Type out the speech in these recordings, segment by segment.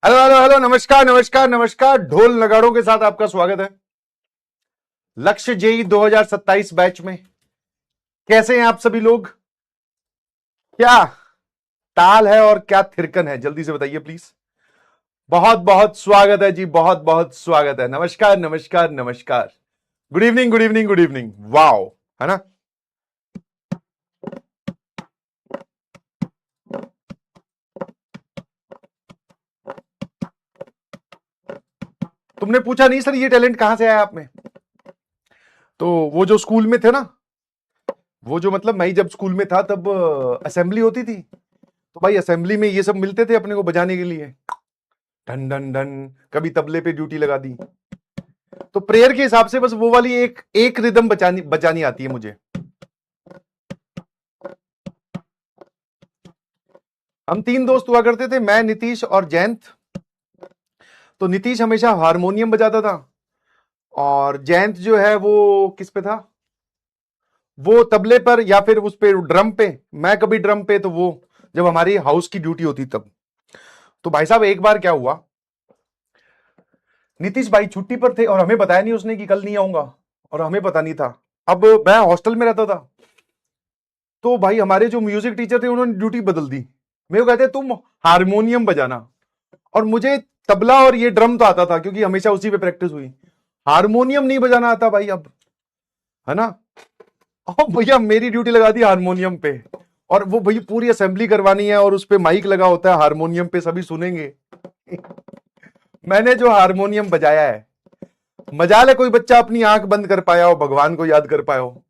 Hello hello hello, नमस्कार नमस्कार नमस्कार। ढोल नगाड़ों के साथ आपका स्वागत है लक्ष्य जेई 2027 बैच में। कैसे हैं आप सभी लोग? क्या ताल है और क्या थिरकन है, जल्दी से बताइए प्लीज। बहुत बहुत स्वागत है जी, बहुत बहुत स्वागत है। नमस्कार नमस्कार नमस्कार। Good evening good evening good evening. Wow, है ना। तुमने पूछा नहीं सर ये टैलेंट कहां से आया आप में? तो वो जो स्कूल में थे ना, वो जो मतलब मैं ही जब स्कूल में था तब असेंबली होती थी। तो भाई असेंबली में ये सब मिलते थे अपने को बजाने के लिए। ढन ढन ढन। कभी तबले पे ड्यूटी लगा दी। तो प्रेयर के हिसाब से बस वो वाली एक एक रिदम बचानी बचानी आती है मुझे। हम तीन दोस्त हुआ करते थे, मैं, नीतीश और जयंत। तो नीतीश हमेशा हारमोनियम बजाता था और जयंत जो है वो किस पे था, वो तबले पर या फिर उस पे ड्रम पे। मैं कभी ड्रम पे, तो वो जब हमारी हाउस की ड्यूटी होती तब। तो भाई साहब एक बार क्या हुआ, नीतीश भाई छुट्टी पर थे और हमें बताया नहीं उसने कि कल नहीं आऊंगा। और हमें पता नहीं था। अब मैं हॉस्टल में रहता था। तो भाई हमारे जो म्यूजिक टीचर थे उन्होंने ड्यूटी बदल दी। मेरे को कहते तुम हारमोनियम बजाना। और मुझे तबला और ये ड्रम तो आता था क्योंकि हमेशा उसी पे प्रैक्टिस हुई। हारमोनियम नहीं बजाना आता भाई अब, है ना। और भैया मेरी ड्यूटी लगा दी हारमोनियम पे। और वो भैया पूरी असेंबली करवानी है और उस पे माइक लगा होता है हारमोनियम पे, सभी सुनेंगे। मैंने जो हारमोनियम बजाया है, मजाल है कोई बच्चा अपनी आंख बंद कर पाया हो, भगवान को याद कर पाया हो।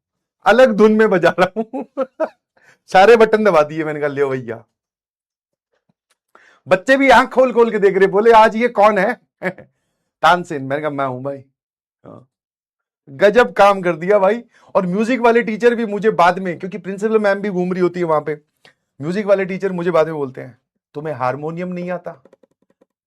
अलग धुन में बजा रहा हूं। सारे बटन दबा दिए। मैंने कहा लियो भैया। बच्चे भी आंख खोल खोल के देख रहे, बोले आज ये कौन है। तानसेन। मैंने कहा मैं हूं भाई। हाँ। गजब काम कर दिया भाई। और म्यूजिक वाले टीचर भी मुझे बाद में, क्योंकि प्रिंसिपल मैम भी घूम रही होती है वहां पे, म्यूजिक वाले टीचर मुझे बाद में बोलते हैं तुम्हें हारमोनियम नहीं आता,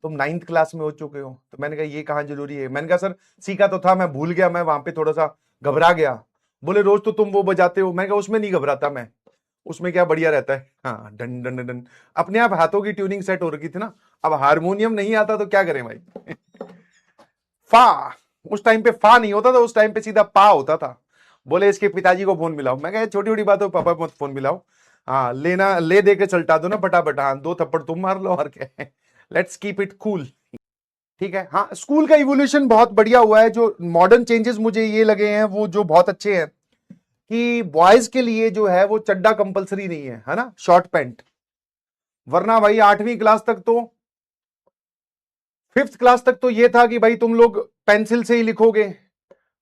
तुम 9th क्लास में हो चुके हो। तो मैंने कहा ये कहाँ जरूरी है। मैंने कहा सर सीखा तो था, मैं भूल गया, मैं वहां पे थोड़ा सा घबरा गया। बोले रोज तो तुम वो बजाते हो। मैंने कहा उसमें नहीं घबराता मैं, उसमें क्या बढ़िया रहता है। हाँ, डन डन डन। अपने आप हाथों की ट्यूनिंग सेट हो रखी थी ना। अब हारमोनियम नहीं आता तो क्या करें भाई। फा। उस टाइम पे फा नहीं होता था, उस टाइम पे सीधा पा होता था। बोले इसके पिताजी को फोन मिलाओ। मैं कहा छोटी छोटी बात हो, पापा मत फोन मिलाओ। हाँ, लेना ले दे के चलटा दो ना फटाफट। हाँ, दो थप्पड़ तुम मार लो और क्या। Let's keep it cool. ठीक है। हाँ, स्कूल का इवोल्यूशन बहुत बढ़िया हुआ है। जो मॉडर्न चेंजेस मुझे ये लगे हैं वो जो बहुत अच्छे हैं, कि बॉयज के लिए जो है वो चड्डा कंपलसरी नहीं है ना, शॉर्ट पैंट। वरना भाई 8वीं क्लास तक तो, 5th क्लास तक तो ये था कि भाई तुम लोग पेंसिल से ही लिखोगे।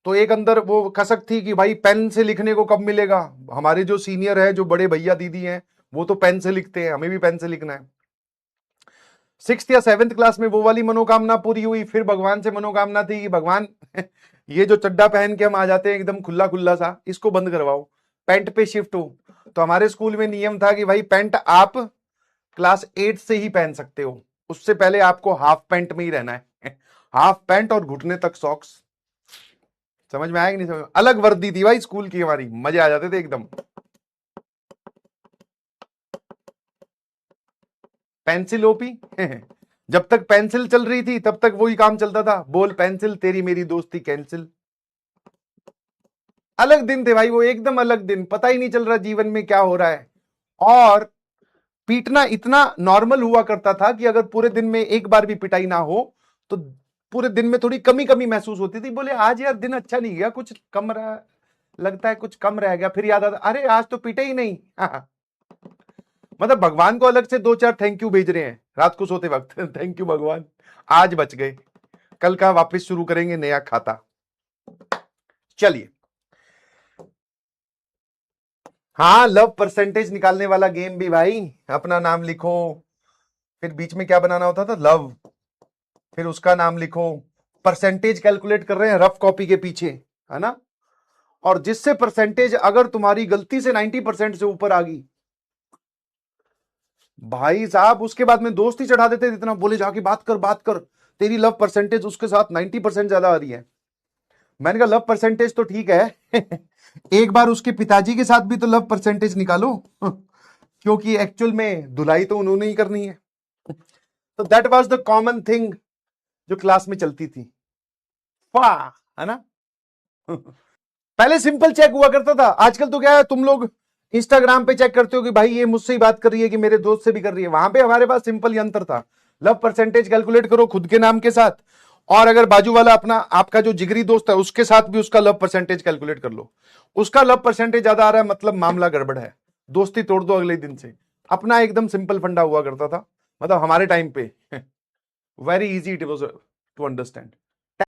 तो एक अंदर वो कसक थी कि भाई पेन से लिखने को कब मिलेगा। हमारे जो सीनियर है, जो बड़े भैया दीदी हैं, वो तो पेन से लिखते हैं, हमें भी पेन से लिखना है। 6th या 7th क्लास में वो वाली मनोकामना पूरी हुई। फिर भगवान से मनोकामना थी कि भगवान ये जो चड्डा पहन के हम आ जाते हैं एकदम खुला खुला सा, इसको बंद करवाओ, पैंट पे शिफ्ट हो। तो हमारे स्कूल में नियम था कि भाई पैंट आप क्लास 8 से ही पहन सकते हो, उससे पहले आपको हाफ पैंट में ही रहना है। हाफ पैंट और घुटने तक सॉक्स। समझ में आया कि नहीं समझ में? अलग वर्दी थी भाई स्कूल की हमारी, मजे आ जाते थे एकदम। Pencil OP. जब तक पेंसिल चल रही थी तब तक वही काम चलता था, बोल पेंसिल तेरी मेरी दोस्ती कैंसिल। अलग दिन थे भाई वो, एकदम अलग दिन, पता ही नहीं चल रहा जीवन में क्या हो रहा है। और पीटना इतना नॉर्मल हुआ करता था कि अगर पूरे दिन में एक बार भी पिटाई ना हो तो पूरे दिन में थोड़ी कमी कमी महसूस होती थी। बोले आज यार दिन अच्छा नहीं गया, कुछ कम रहा, लगता है कुछ कम रह गया। फिर याद आता अरे आज तो पीटे ही नहीं। मतलब भगवान को अलग से दो चार थैंक यू भेज रहे हैं रात को सोते वक्त। थैंक यू भगवान, आज बच गए, कल का वापस शुरू करेंगे नया खाता। चलिए, हाँ, लव परसेंटेज निकालने वाला गेम भी भाई। अपना नाम लिखो, फिर बीच में क्या बनाना होता था, लव, फिर उसका नाम लिखो। परसेंटेज कैलकुलेट कर रहे हैं रफ कॉपी के पीछे, है ना। और जिससे परसेंटेज अगर तुम्हारी गलती से 90% से ऊपर आ गई, भाई साहब उसके बाद में दोस्ती चढ़ा देते थे इतना, बोले जाके बात कर बात कर, तेरी लव परसेंटेज उसके साथ 90% ज्यादा आ रही है। मैंने कहा लव परसेंटेज तो ठीक है। एक बार उसके पिताजी के साथ भी तो लव परसेंटेज निकालो। क्योंकि एक्चुअल में धुलाई तो उन्होंने ही करनी है। तो that was the common thing जो क्लास में चलती थी, वाह, है ना। पहले सिंपल चेक हुआ करता था, आजकल तो क्या है, तुम लोग इंस्टाग्राम पे चेक करते हो कि भाई ये मुझसे ही बात कर रही है कि मेरे दोस्त से भी कर रही है। वहां पे हमारे पास सिंपल यंत्र था, लव परसेंटेज कैलकुलेट करो खुद के नाम के साथ, और अगर बाजू वाला अपना आपका जो जिगरी दोस्त है उसके साथ भी उसका लव परसेंटेज कैलकुलेट कर लो। उसका लव परसेंटेज ज्यादा आ रहा है मतलब मामला गड़बड़ है, दोस्ती तोड़ दो अगले दिन से। अपना एकदम सिंपल फंडा हुआ करता था, मतलब हमारे टाइम पे very easy it was to understand.